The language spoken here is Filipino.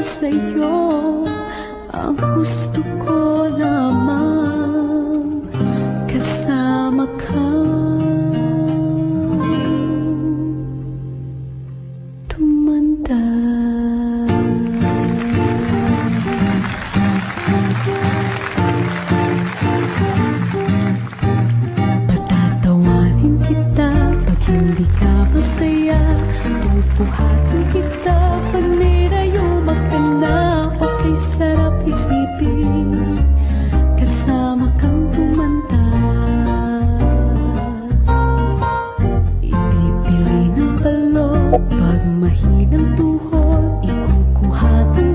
sa'yo. Ang gusto ko lamang kasama ka. Tumanda. Patatawanin kita pag hindi ka masaya. Bubuhatin kita pag nirayuma ka na. Okay, sarap isipin kasama kang tumanda. Ipipili ng balon pag mahinang tuhod. Ikukuha ng